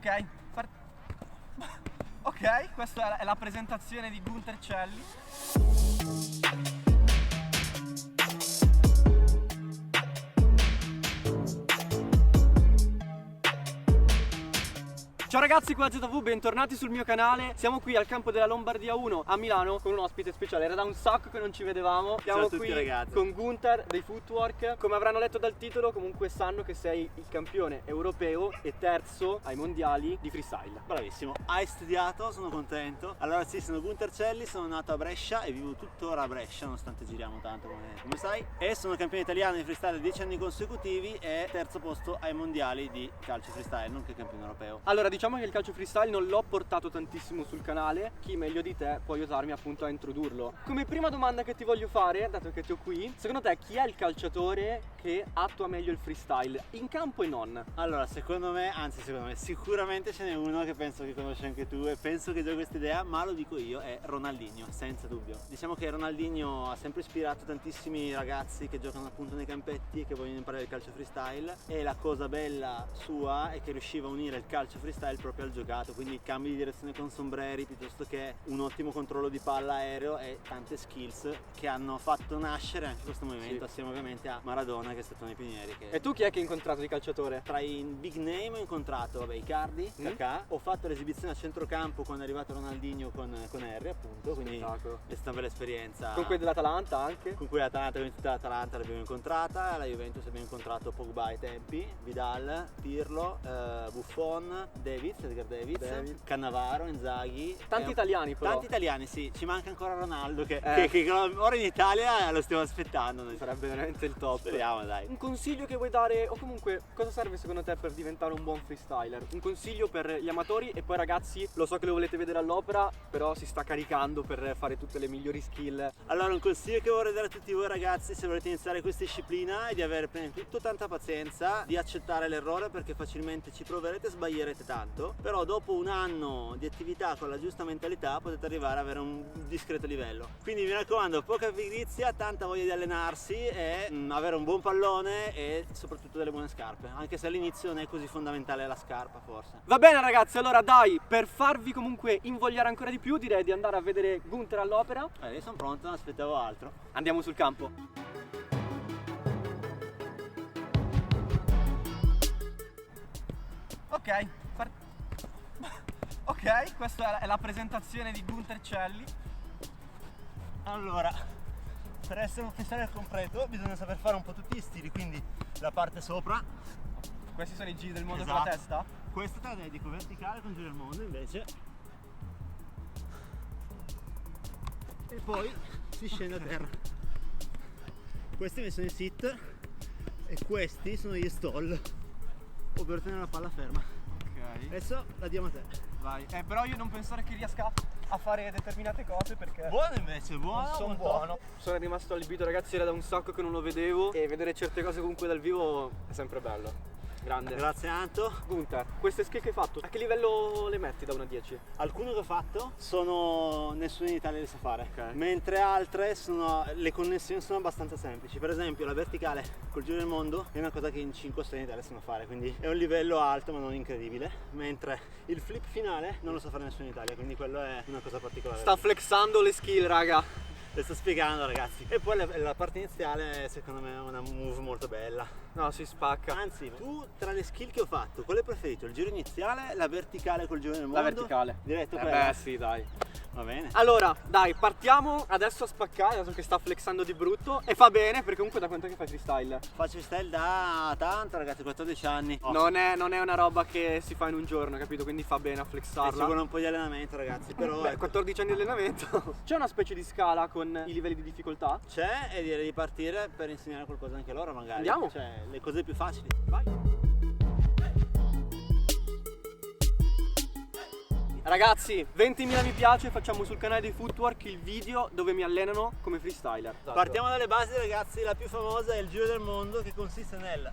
Ok, ok, questa è la presentazione di Gunther Celli. Ciao ragazzi, qua ZV, bentornati sul mio canale. Siamo qui al campo della Lombardia 1 a Milano con un ospite speciale. Era da un sacco che non ci vedevamo. Siamo Ciao a tutti, qui ragazzi, con Gunther dei Footwork. Come avranno letto dal titolo, comunque sanno che sei il campione europeo e terzo ai mondiali di freestyle. bravissimo. Hai studiato, sono contento. Allora sì, sono Gunther Celli, sono nato a Brescia e vivo tuttora a Brescia, nonostante giriamo tanto come sai. E sono campione italiano di freestyle 10 anni consecutivi e terzo posto ai mondiali di calcio freestyle, nonché campione europeo. Allora, diciamo che il calcio freestyle non l'ho portato tantissimo sul canale. Chi meglio di te può aiutarmi appunto a introdurlo. Come prima domanda che ti voglio fare, dato che ti ho qui, secondo te chi è il calciatore che attua meglio il freestyle, in campo e non? Allora, secondo me, sicuramente ce n'è uno che penso che conosci anche tu e penso che già questa idea, ma lo dico io, è Ronaldinho, senza dubbio. Diciamo che Ronaldinho ha sempre ispirato tantissimi ragazzi che giocano appunto nei campetti e che vogliono imparare il calcio freestyle, e la cosa bella sua è che riusciva a unire il calcio freestyle proprio al giocato, quindi cambi di direzione con sombreri piuttosto che un ottimo controllo di palla aereo e tante skills che hanno fatto nascere anche questo movimento, assieme ovviamente a Maradona che è stato nei pionieri. E tu chi è che hai incontrato di calciatore? Tra i big name ho incontrato Icardi, Kakà, ho fatto l'esibizione a centrocampo quando è arrivato Ronaldinho con Harry appunto, quindi è stata una bella esperienza. Con quelli dell'Atalanta anche? Con cui l'Atalanta, con tutta l'Atalanta l'abbiamo incontrata, la Juventus abbiamo incontrato Pogba ai tempi, Vidal, Pirlo, Buffon, Edgar Davids, Cannavaro, Inzaghi. Tanti italiani però. Tanti italiani, sì, ci manca ancora Ronaldo che ora in Italia lo stiamo aspettando. Sarebbe veramente il top. Speriamo, dai. Un consiglio che vuoi dare, o comunque cosa serve secondo te per diventare un buon freestyler? Un consiglio per gli amatori, e poi ragazzi, lo so che lo volete vedere all'opera, però si sta caricando per fare tutte le migliori skill. Allora, un consiglio che vorrei dare a tutti voi ragazzi, se volete iniziare questa disciplina, è di avere prima di tutto tanta pazienza, di accettare l'errore, perché facilmente ci proverete e sbaglierete tanto, però dopo un anno di attività con la giusta mentalità potete arrivare ad avere un discreto livello. Quindi mi raccomando, poca pigrizia, tanta voglia di allenarsi e avere un buon pallone e soprattutto delle buone scarpe, anche se all'inizio non è così fondamentale la scarpa forse. Va bene ragazzi, allora dai, per farvi comunque invogliare ancora di più, direi di andare a vedere Gunther all'opera. Io sono pronto, non aspettavo altro. Andiamo sul campo. Ok, questa è la presentazione di Gunther Celli. Allora, per essere un freestyler completo bisogna saper fare un po' tutti gli stili, quindi la parte sopra. Questi sono i giri del mondo Esatto. con la testa? Questa te la dedico verticale con giro del mondo invece. E poi si scende a terra. Questi invece sono i sit e questi sono gli stall, ovvero tenere la palla ferma. Ok. Adesso la diamo a te. Vai. Però io non pensare che riesca a fare determinate cose perché Buono invece, buono. non sono molto. buono. Sono rimasto allibito ragazzi, era da un sacco che non lo vedevo e vedere certe cose comunque dal vivo è sempre bello. Grande. Grazie Anto. Gunther, queste skill che hai fatto, a che livello le metti da 1 a 10? Alcune che ho fatto sono nessuno in Italia le sa fare, Ok. mentre altre le connessioni sono abbastanza semplici. Per esempio la verticale col giro del mondo è una cosa che in 5-6 in Italia sanno fare, quindi è un livello alto ma non incredibile, mentre il flip finale non lo sa fare nessuno in Italia, quindi quello è una cosa particolare. Sta flexando le skill raga. Le sto spiegando ragazzi. E poi la parte iniziale secondo me è una move molto bella. No, si spacca. Anzi, tu tra le skill che ho fatto, quale hai preferito? Il giro iniziale, la verticale col giro del mondo? La verticale. Diretto quella? Beh sì dai. Va bene. Allora, dai, partiamo adesso a spaccare, adesso che sta flexando di brutto. E fa bene, perché comunque da quanto è che fai freestyle? Faccio freestyle da tanto ragazzi, 14 anni. Non è una roba che si fa in un giorno, capito? Quindi fa bene a Ci flexarla. vuole un po' di allenamento ragazzi, però Beh, 14 anni di allenamento. C'è una specie di scala con i livelli di difficoltà? c'è, e direi di partire per insegnare qualcosa anche loro magari. Andiamo. Cioè, le cose più facili. Vai. Ragazzi, 20.000 mi piace, facciamo sul canale di Footwork il video dove mi allenano come freestyler. Partiamo dalle basi ragazzi, la più famosa è il giro del mondo, che consiste nel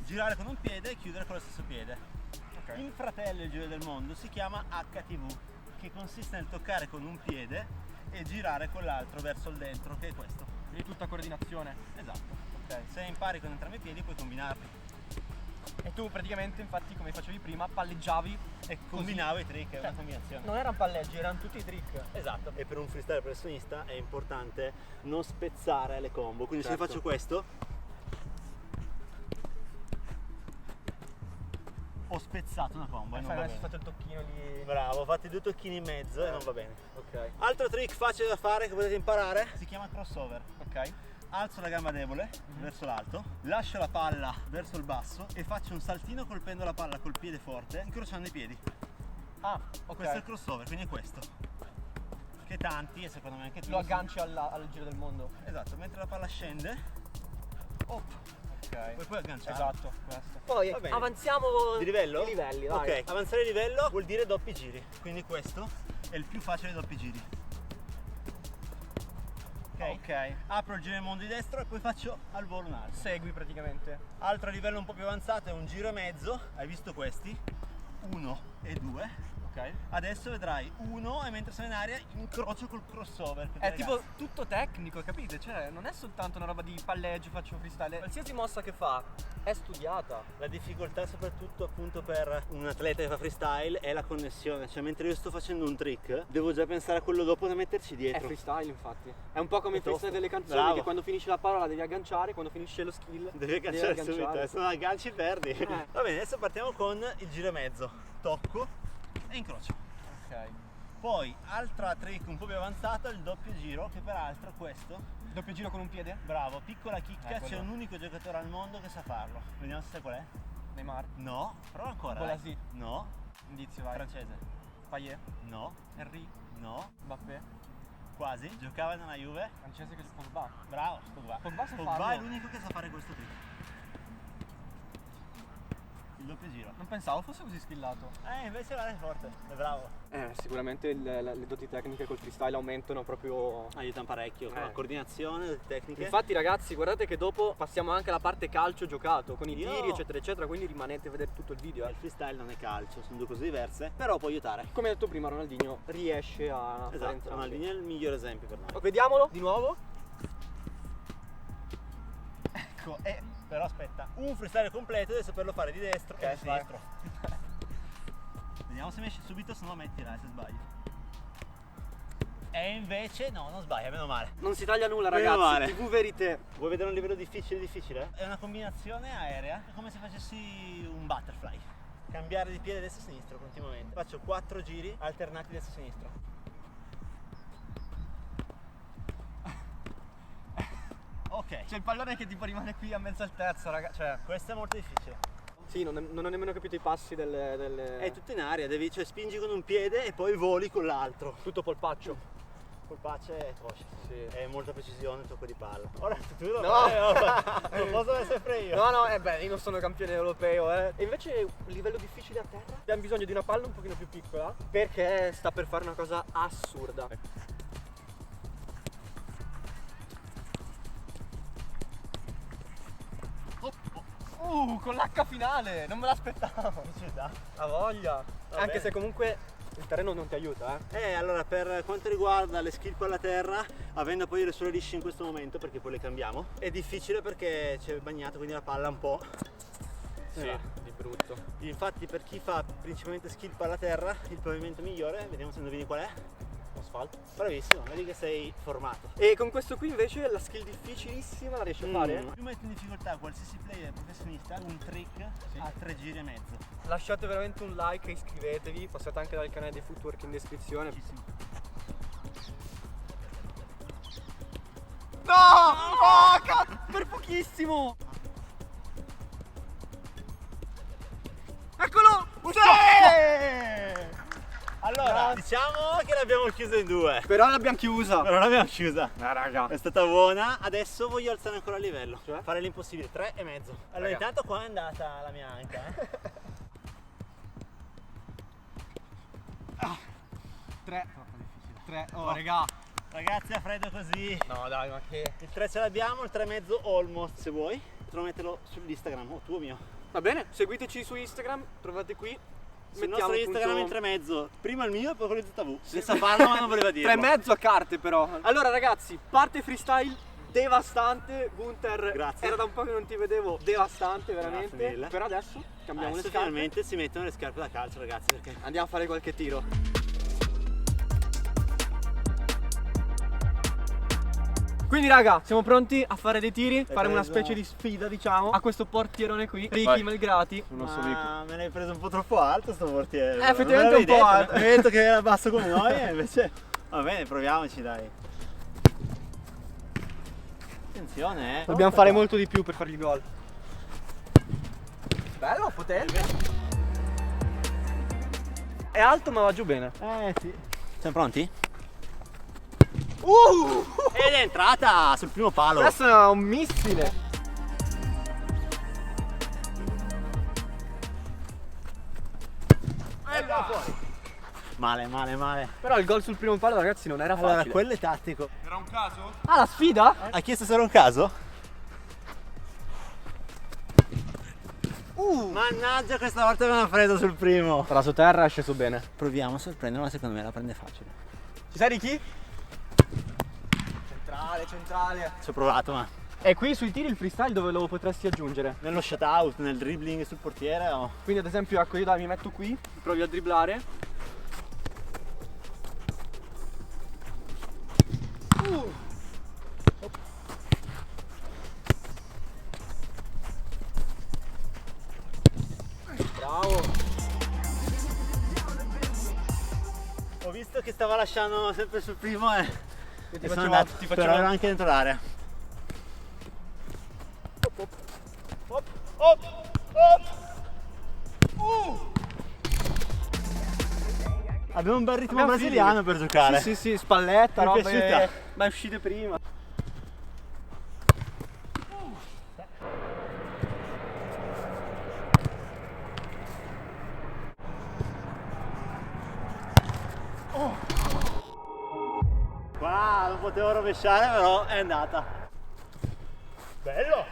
girare con un piede e chiudere con lo stesso piede. Ok. Il fratello del giro del mondo si chiama HTV, che consiste nel toccare con un piede e girare con l'altro verso il dentro, che è questo. Quindi tutta coordinazione. Esatto. Ok. Se impari con entrambi i piedi puoi combinarli. E tu praticamente, infatti, come facevi prima, palleggiavi E combinavo i trick, è una combinazione. Non erano palleggi, erano tutti i trick. Esatto. E per un freestyle professionista è importante non spezzare le combo. Quindi se io Certo. faccio questo, ho spezzato una combo e non va Adesso bene. fatto il tocchino lì. Bravo, ho fatto 2 tocchini in mezzo e non va bene. Ok. Altro trick facile da fare che potete imparare si chiama crossover. Ok. Alzo la gamba debole verso l'alto, lascio la palla verso il basso e faccio un saltino colpendo la palla col piede forte, incrociando i piedi. Ah, ok. Questo è il crossover, quindi è questo. Che tanti, e secondo me anche tu Lo agganci al giro del mondo. Esatto, mentre la palla scende, Ok. puoi agganciare. Esatto, questo. Poi Va bene. avanziamo Di livello? I livelli, dai. Ok, avanzare di livello vuol dire doppi giri. Quindi questo è il più facile dei doppi giri. Ok. Apro il giro in mondo di destro e poi faccio al volo un altro. Segui praticamente. Altro livello un po' più avanzato è un giro e mezzo. Hai visto questi? 1 e 2. Ok. Adesso vedrai 1 e mentre sono in aria incrocio col crossover. È tipo tutto tecnico, capite? Cioè, non è soltanto una roba di palleggio, faccio freestyle. Qualsiasi mossa che fa è studiata. La difficoltà soprattutto appunto per un atleta che fa freestyle è la connessione. Cioè mentre io sto facendo un trick devo già pensare a quello dopo da metterci È dietro. freestyle, infatti. È un po' come È il freestyle tosto. delle canzoni, Bravo. che quando finisce la parola devi agganciare, quando finisce lo skill Devi agganciare subito, se non agganci perdi. Va bene, adesso partiamo con il giro e mezzo. Tocco e incrocio. Ok. Poi, altra trick un po' più avanzata, il doppio giro, che peraltro questo, Doppio giro con un piede? bravo, piccola chicca, c'è quello. un unico giocatore al mondo che sa farlo. Vediamo se sai qual è. Neymar. No, prova ancora. Bolasi. No, Indizio, vai. francese. Payet. No, Henry. no, Mbappé. quasi. Giocava nella Juve. Francese che Pogba. Bravo, Pogba. Pogba sa Pogba farlo. è l'unico che sa fare questo trick. Il doppio giro. Non pensavo fosse così skillato. Invece va forte, è bravo. Sicuramente le doti tecniche col freestyle aumentano proprio. Aiutano parecchio con la coordinazione, le tecniche. Infatti ragazzi, guardate che dopo passiamo anche alla parte calcio giocato, con i Io- tiri eccetera eccetera, quindi rimanete a vedere tutto il video. Il freestyle non è calcio, sono due cose diverse, però può aiutare. Come detto prima, Ronaldinho riesce a fare Esatto, entrambi. Ronaldinho è il migliore esempio per noi. Vediamolo di nuovo. Ecco, però aspetta, un freestyle completo deve saperlo fare di destro e di vai. sinistro. Vediamo se mi esce subito, se no mettila se sbaglio. E invece no, non sbaglia, meno male. Non si taglia nulla Meno ragazzi, male. TV verité. Vuoi vedere un livello difficile? È una combinazione aerea, è come se facessi un butterfly. Cambiare di piede destra e sinistro continuamente. Faccio 4 giri alternati destra e sinistro. Ok, C'è il pallone che tipo rimane qui a mezza altezza, raga. Cioè, questo è molto difficile. sì, non ho nemmeno capito i passi delle... È tutto in aria, cioè spingi con un piede e poi voli con l'altro. tutto polpaccio. Colpaccio è coscia. Sì. È molta precisione il tocco di palla. Ora tu lo No. non posso essere sempre io. No, io non sono campione europeo, E invece un livello difficile a terra. Abbiamo bisogno di una palla un pochino più piccola perché sta per fare una cosa assurda. Con l'H finale, non me l'aspettavo. Ci dà. Ha voglia. Va Anche bene. se comunque il terreno non ti aiuta, Allora per quanto riguarda le skill per la terra, avendo poi le sole lisce in questo momento, perché poi le cambiamo, è difficile perché c'è bagnato, quindi la palla un po'. Sì, di brutto. Infatti per chi fa principalmente skill per la terra, il pavimento migliore, vediamo se indovini qual è. Asfalto. Bravissimo, vedi che sei formato. E con questo qui invece la skill difficilissima la riesci a fare? Più metti in difficoltà qualsiasi player professionista, un trick a 3 giri e mezzo. Lasciate veramente un like e iscrivetevi, passate anche dal canale di Footwork in descrizione. No! Oh, cazzo, per pochissimo! Eccolo! Sì! Allora, Grazie. diciamo che l'abbiamo chiusa in 2. Però l'abbiamo chiusa. Però l'abbiamo chiusa. Raga. È stata buona, adesso voglio alzare ancora il livello. Cioè? Fare l'impossibile, 3 e mezzo. Allora Raga. intanto qua è andata la mia anca. 3. Troppo difficile. 3. Oh, raga. Ragazzi a freddo così. No, dai, ma che... Il 3 ce l'abbiamo, il 3 e mezzo almost. Se vuoi, potrò metterlo sull'Instagram, o tuo mio. Va bene, seguiteci su Instagram, trovate qui. Sul nostro Instagram appunto il 3 e mezzo. Prima il mio e poi quello di ZV. Senza farlo ma non voleva dirlo. 3 e mezzo a carte però. Allora ragazzi, parte freestyle devastante. Gunther, Grazie. era da un po' che non ti vedevo, devastante veramente. Grazie mille. Per adesso cambiamo Adesso le scarpe. finalmente si mettono le scarpe da calcio, ragazzi, perché Andiamo a fare qualche tiro. Quindi raga, siamo pronti a fare dei tiri, fare una preso? specie di sfida, diciamo, a questo portierone qui, Ricky Vai. Melgrati. Il nostro amico. ma me l'hai preso un po' troppo alto sto portiere. Effettivamente Non un po' l'avevi alto. detto, mi hai detto che era basso come noi e invece va bene, proviamoci dai. Attenzione, Dobbiamo fare molto di più per fargli gol. Bello, potente. È alto ma va giù bene. Sì. Siamo pronti? Uh! Ed è entrata sul primo palo. Questo è un missile. Male, male, male. Però il gol sul primo palo, ragazzi, non era facile. Allora, quello è tattico. Era un caso? Ah, la sfida? Ha chiesto se era un caso? Mannaggia, questa volta me l'ha preso sul primo. Tra su terra è sceso bene. Proviamo a sorprenderlo, secondo me la prende facile. Ci sei Ricky? Centrale, centrale. Ci ho provato, ma E qui sui tiri il freestyle dove lo potresti aggiungere? nello shutout, nel dribbling sul portiere o... Quindi ad esempio, ecco, io dai, mi metto qui, provi a dribblare. Bravo. Ho visto che stava lasciando sempre sul primo e Io sono andato, però ero anche dentro l'area. Abbiamo un bel ritmo Abbiamo brasiliano per giocare. Sì, sì, sì, spalletta, Mi è robe piaciuta. mai uscite prima. Qua non potevo rovesciare, però è andata. Bello!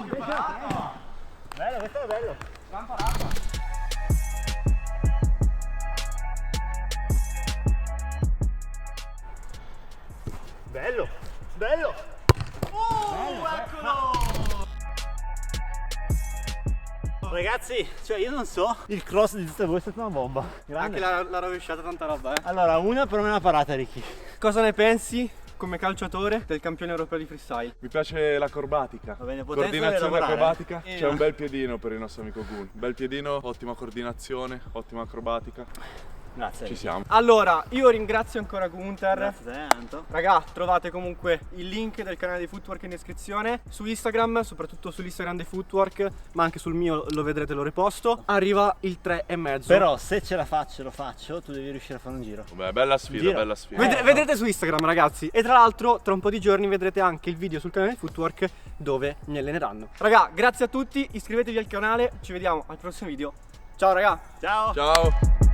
Che parata! Bello, questo è bello. Gran parata. Bello! Bello! Eccolo! Ragazzi, cioè io non so, il cross di tutte voi è stata una bomba. Anche Grande. la rovesciata, tanta roba, eh. Allora, una per me è una parata, Ricky. Cosa ne pensi come calciatore del campione europeo di freestyle? Mi piace l'acrobatica. Va bene, potenza deve Coordinazione lavorare. acrobatica. Eh, C'è un bel piedino per il nostro amico Gun. Bel piedino, ottima coordinazione, ottima acrobatica. Grazie. Ci Ricky. siamo. Allora, io ringrazio ancora Gunther. Grazie a te, Anto. Raga, trovate comunque il link del canale di Footwork in descrizione. Su Instagram, soprattutto sull'Instagram di Footwork, ma anche sul mio lo vedrete, lo riposto. Arriva il 3,5. Però se ce la faccio, lo faccio, tu devi riuscire a fare un giro. Vabbè, bella sfida, Giro. bella sfida. Vedrete su Instagram, ragazzi. E tra l'altro, tra un po' di giorni vedrete anche il video sul canale di Footwork dove mi alleneranno. Raga, grazie a tutti, iscrivetevi al canale, ci vediamo al prossimo video. Ciao raga! Ciao! Ciao.